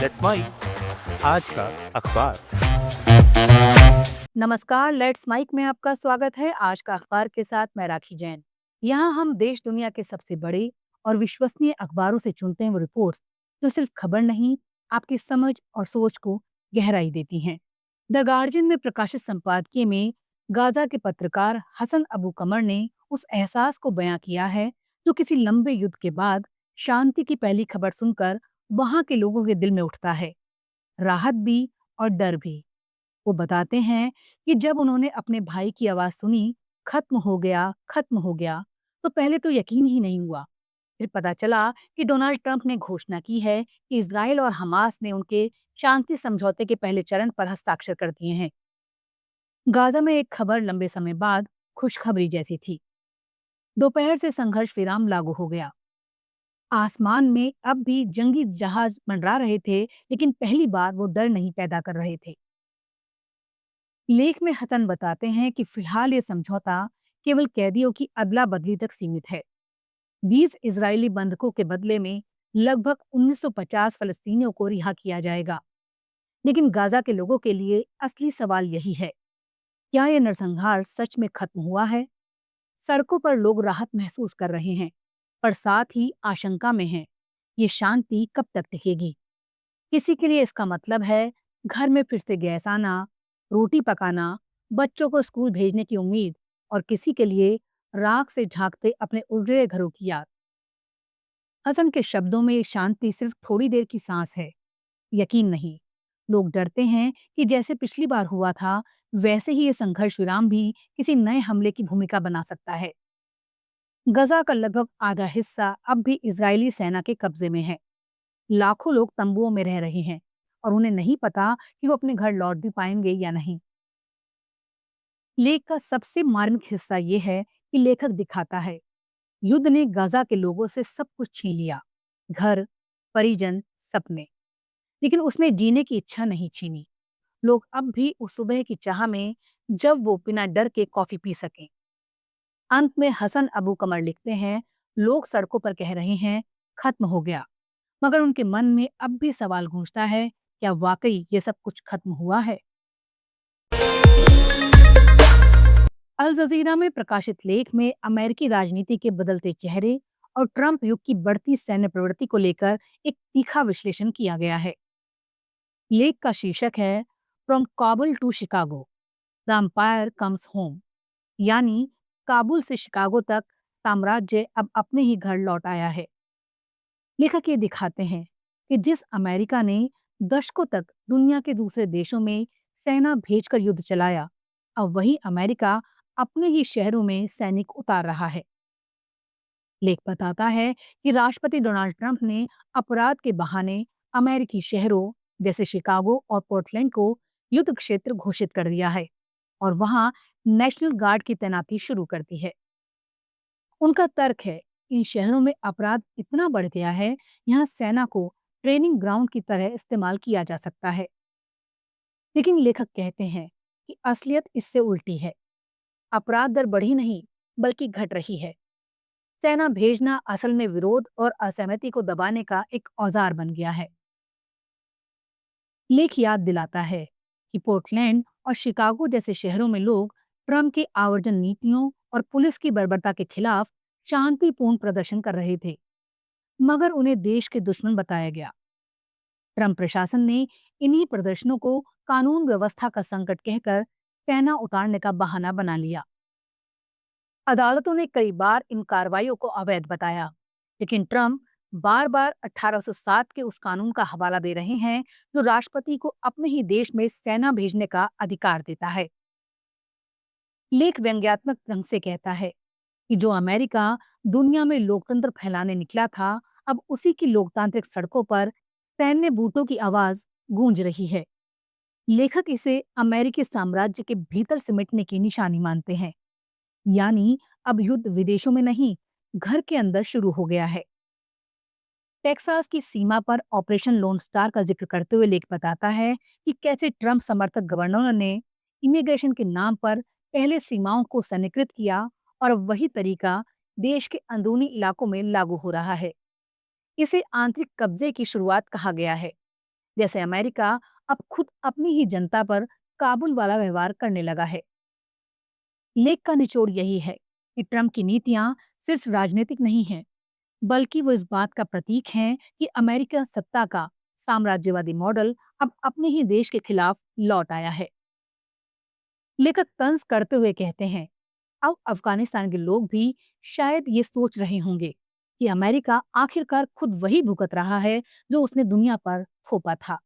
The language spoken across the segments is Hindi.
लेट्स माइक आज का अखबार। नमस्कार, लेट्स माइक में आपका स्वागत है। आज का अखबार के साथ मैं राखी जैन। यहाँ हम देश दुनिया के सबसे बड़े और विश्वसनीय अखबारों से चुनते हैं वो रिपोर्ट्स जो सिर्फ खबर नहीं, आपकी समझ और सोच को गहराई देती हैं। द गार्जियन में प्रकाशित संपादकीय में गाजा के पत्रकार हसन अबू कमर ने उस एहसास को बयां किया है जो किसी लंबे युद्ध के बाद शांति की पहली खबर सुनकर वहां के लोगों के दिल में उठता है। राहत भी और डर भी। वो बताते हैं कि जब उन्होंने अपने भाई की आवाज सुनी, खत्म हो गया, तो पहले तो यकीन ही नहीं हुआ। फिर पता चला कि डोनाल्ड ट्रंप ने घोषणा की है कि इजराइल और हमास ने उनके शांति समझौते के पहले चरण पर हस्ताक्षर कर दिए हैं। गाजा में एक खबर लंबे समय बाद खुशखबरी जैसी थी। दोपहर से संघर्ष विराम लागू हो गया। आसमान में अब भी जंगी जहाज मंडरा रहे थे, लेकिन पहली बार वो डर नहीं पैदा कर रहे थे। लेख में हसन बताते हैं कि फिलहाल ये समझौता केवल कैदियों की अदला बदली तक सीमित है। 20 इजरायली बंधकों के बदले में लगभग 1950 फलस्तीनियों को रिहा किया जाएगा। लेकिन गाजा के लोगों के लिए असली सवाल यही है, क्या ये नरसंहार सच में खत्म हुआ है? सड़कों पर लोग राहत महसूस कर रहे हैं, पर साथ ही आशंका में हैं, ये शांति कब तक टिकेगी? किसी के लिए इसका मतलब है घर में फिर से गैस आना, रोटी पकाना, बच्चों को स्कूल भेजने की उम्मीद, और किसी के लिए राख से झांकते अपने उजड़े घरों की याद। हसन के शब्दों में ये शांति सिर्फ थोड़ी देर की सांस है, यकीन नहीं। लोग डरते हैं कि जैसे पिछली बार हुआ था, वैसे ही ये संघर्ष विराम भी किसी नए हमले की भूमिका बना सकता है। गजा का लगभग आधा हिस्सा अब भी इजरायली सेना के कब्जे में है। लाखों लोग तंबुओं में रह रहे हैं और उन्हें नहीं पता कि वो अपने घर लौट भी पाएंगे या नहीं। लेख का सबसे मार्मिक हिस्सा ये है कि लेखक दिखाता है युद्ध ने गाजा के लोगों से सब कुछ छीन लिया, घर, परिजन, सपने। लेकिन उसने जीने की इच्छा नहीं छीनी। लोग अब भी उस सुबह की चाह में, जब वो बिना डर के कॉफी पी सकें। अंत में हसन अबू कमर लिखते हैं, लोग सड़कों पर कह रहे हैं खत्म हो गया, मगर उनके मन में अब भी सवाल गूंजता है, क्या वाकई ये सब कुछ खत्म हुआ है? अल जजीरा में प्रकाशित लेख में अमेरिकी राजनीति के बदलते चेहरे और ट्रंप युग की बढ़ती सैन्य प्रवृत्ति को लेकर एक तीखा विश्लेषण किया गया है। लेख का शीर्षक है from Kabul to Chicago, the empire comes home, यानी काबुल से शिकागो तक साम्राज्य अब अपने ही घर लौट आया है। लेखक ये दिखाते हैं कि जिस अमेरिका ने दशकों तक दुनिया के दूसरे देशों में सेना भेजकर युद्ध चलाया, अब वही अमेरिका अपने ही शहरों में सैनिक उतार रहा है। लेख बताता है कि राष्ट्रपति डोनाल्ड ट्रंप ने अपराध के बहाने अमेरिकी शहरों जैसे शिकागो और पोर्टलैंड को युद्ध क्षेत्र घोषित कर दिया है और वहां नेशनल गार्ड की तैनाती शुरू कर दी है। उनका तर्क है, इन शहरों में अपराध इतना बढ़ गया है, यहाँ सेना को ट्रेनिंग ग्राउंड की तरह इस्तेमाल किया जा सकता है। लेकिन लेखक कहते हैं कि असलियत इससे उल्टी है। अपराध दर बढ़ी नहीं, बल्कि घट रही है। सेना भेजना असल में विरोध और असहमति को दबाने का एक औजार बन गया है। लेख याद दिलाता है कि पोर्टलैंड और शिकागो जैसे शहरों में लोग ट्रंप की आवर्जन नीतियों और पुलिस की बर्बरता के खिलाफ शांतिपूर्ण प्रदर्शन कर रहे थे, मगर उन्हें देश के दुश्मन बताया गया। ट्रंप प्रशासन ने इन्हीं प्रदर्शनों को कानून व्यवस्था का संकट कहकर सेना उतारने का बहाना बना लिया। अदालतों ने कई बार इन कार्रवाइयों को अवैध बताया, लेकिन ट्रंप बार बार 1807 के उस कानून का हवाला दे रहे हैं जो राष्ट्रपति को अपने ही देश में सेना भेजने का अधिकार देता है। लेख व्यंग्यात्मक ढंग से कहता है कि जो अमेरिका दुनिया में लोकतंत्र फैलाने निकला था, अब उसी की लोकतांत्रिक सड़कों पर सैन्य बूटों की आवाज गूंज रही है। लेखक इसे अमेरिकी साम्राज्य के भीतर सिमटने की निशानी मानते हैं, यानी अब युद्ध विदेशों में नहीं, घर के अंदर शुरू हो गया है। टेक्सास की सीमा पर ऑपरेशन लोन स्टार का जिक्र करते हुए लेख बताता है कि कैसे ट्रंप समर्थक गवर्नरों ने इमिग्रेशन के नाम पर पहले सीमाओं को सन्निकृत किया और अब वही तरीका देश के अंदरूनी इलाकों में लागू हो रहा है। इसे आंतरिक कब्जे की शुरुआत कहा गया है। जैसे अमेरिका अब खुद अपनी ही जनता पर काबुल वाला व्यवहार करने लगा है। लेख का निचोड़ यही है कि ट्रंप की नीतियां सिर्फ राजनीतिक नहीं हैं, बल्कि वो इस बात का प्रतीक हैं कि अमेरिका सत्ता का साम्राज्यवादी मॉडल अब अपने ही देश के खिलाफ लौट आया है। लेखक तंज करते हुए कहते हैं, अब अफगानिस्तान के लोग भी शायद ये सोच रहे होंगे कि अमेरिका आखिरकार खुद वही भुगत रहा है जो उसने दुनिया पर थोपा था।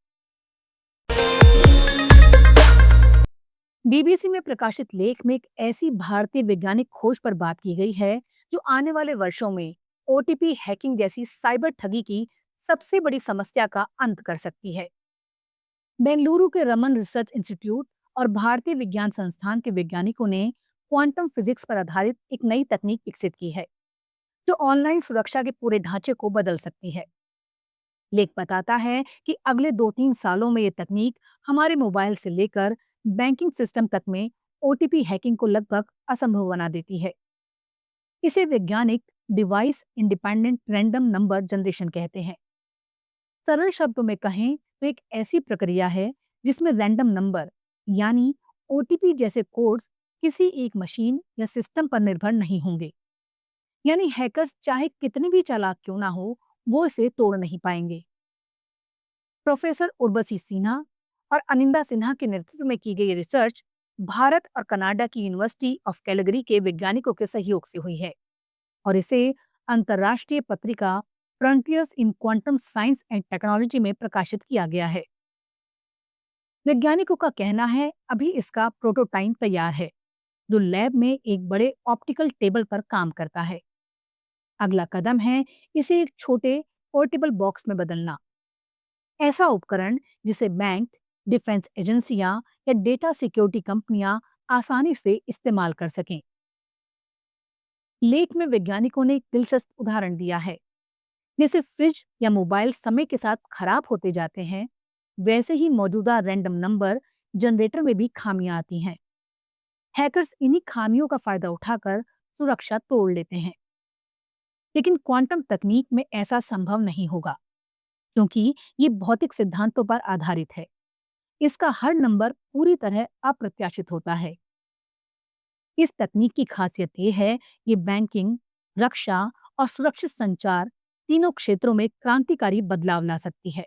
बीबीसी में प्रकाशित लेख में एक ऐसी भारतीय वैज्ञानिक खोज पर बात की गई है जो आने वाले वर्षों में ओटीपी हैकिंग जैसी साइबर ठगी की सबसे बड़ी समस्या का अंत कर सकती है। बेंगलुरु के रमन रिसर्च इंस्टीट्यूट और भारतीय विज्ञान संस्थान के वैज्ञानिकों ने क्वांटम फिजिक्स पर आधारित एक नई तकनीक विकसित की है जो ऑनलाइन सुरक्षा के पूरे ढांचे को बदल सकती है। लेख बताता है कि अगले 2-3 सालों में ये तकनीक हमारे मोबाइल से लेकर बैंकिंग सिस्टम तक में ओटीपी हैकिंग को लगभग असंभव बना देती है। इसे वैज्ञानिक device independent random number generation कहते हैं। सरल शब्दों में कहें तो एक ऐसी प्रक्रिया है जिसमें रैंडम नंबर यानी ओटीपी जैसे कोड्स किसी एक मशीन या सिस्टम पर निर्भर नहीं होंगे। यानी हैकर्स चाहे कितने भी चालाक क्यों ना हो, वो इसे तोड़ नहीं पाएंगे। प्रोफेसर उर्वशी सिन्हा और अनिंदा सिन्हा के नेतृत्व में की गई रिसर्च भारत और कनाडा की यूनिवर्सिटी ऑफ कैलगरी के वैज्ञानिकों के सहयोग से हुई है और इसे अंतर्राष्ट्रीय पत्रिका frontiers in quantum science and technology में प्रकाशित किया गया है। वैज्ञानिकों का कहना है अभी इसका प्रोटोटाइप तैयार है जो लैब में एक बड़े ऑप्टिकल टेबल पर काम करता है। अगला कदम है इसे एक छोटे पोर्टेबल बॉक्स में बदलना, ऐसा उपकरण जिसे बैंक, डिफेंस एजेंसियां या डेटा सिक्योरिटी कंपनियां आसानी से इस्तेमाल कर सकें। लेख में वैज्ञानिकों ने एक दिलचस्प उदाहरण दिया है। जैसे फ्रिज या मोबाइल समय के साथ खराब होते जाते हैं, वैसे ही मौजूदा रैंडम नंबर जनरेटर में भी खामियां आती हैं। हैकर्स इन्हीं खामियों का फायदा उठाकर सुरक्षा तोड़ लेते हैं। लेकिन क्वांटम तकनीक में ऐसा संभव नहीं होगा क्योंकि ये भौतिक सिद्धांतों पर आधारित है। इसका हर नंबर पूरी तरह अप्रत्याशित होता है। इस तकनीक की खासियत ये है ये बैंकिंग, रक्षा और सुरक्षित संचार तीनों क्षेत्रों में क्रांतिकारी बदलाव ला सकती है।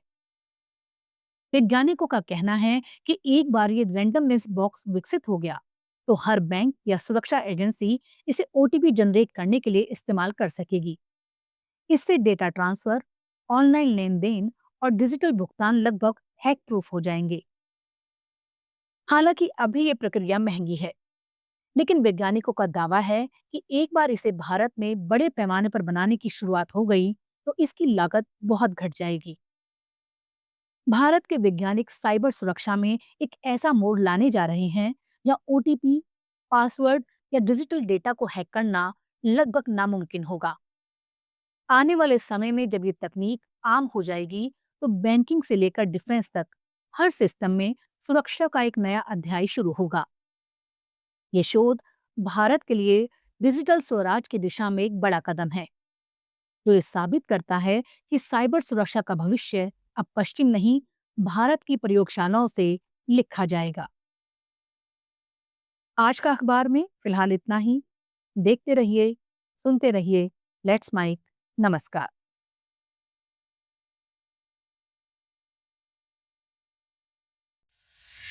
वैज्ञानिकों का कहना है कि एक बार ये रैंडमनेस बॉक्स विकसित हो गया तो हर बैंक या सुरक्षा एजेंसी इसे ओटीपी जनरेट करने के लिए इस्तेमाल कर सकेगी। इससे डेटा ट्रांसफर, ऑनलाइन लेन देन और डिजिटल भुगतान लगभग हैक प्रूफ हो जाएंगे। हालांकि अभी ये प्रक्रिया महंगी है, लेकिन वैज्ञानिकों का दावा है कि एक बार इसे भारत में बड़े पैमाने पर बनाने की शुरुआत हो गई तो इसकी लागत बहुत घट जाएगी। भारत के वैज्ञानिक साइबर सुरक्षा में एक ऐसा मोड़ लाने जा रहे हैं जहां ओटीपी, पासवर्ड या डिजिटल डेटा को हैक करना लगभग नामुमकिन होगा। आने वाले समय में जब ये तकनीक आम हो जाएगी तो बैंकिंग से लेकर डिफेंस तक हर सिस्टम में सुरक्षा का एक नया अध्याय शुरू होगा। ये शोध भारत के लिए डिजिटल स्वराज की दिशा में एक बड़ा कदम है जो ये साबित करता है कि साइबर सुरक्षा का भविष्य अब पश्चिम नहीं, भारत की प्रयोगशालाओं से लिखा जाएगा। आज का अखबार में फिलहाल इतना ही। देखते रहिए, सुनते रहिए लेट्स माइक। नमस्कार।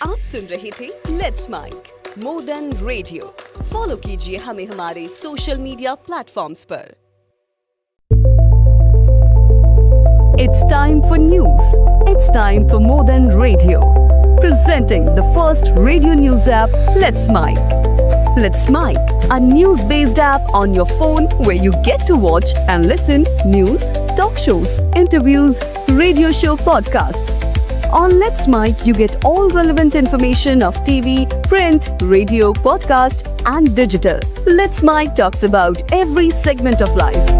आप सुन रहे थे let's mic more than radio. Follow कीजिए हमें हमारे सोशल मीडिया प्लेटफॉर्म्स पर। It's time for news. It's time for More Than Radio. Presenting the first radio news app, Let's Mic. Let's Mic, a news-based app on your phone where you get to watch and listen news, talk shows, interviews, radio show podcasts. On Let's Mic, you get all relevant information of TV, print, radio, podcast, and digital. Let's Mic talks about every segment of life.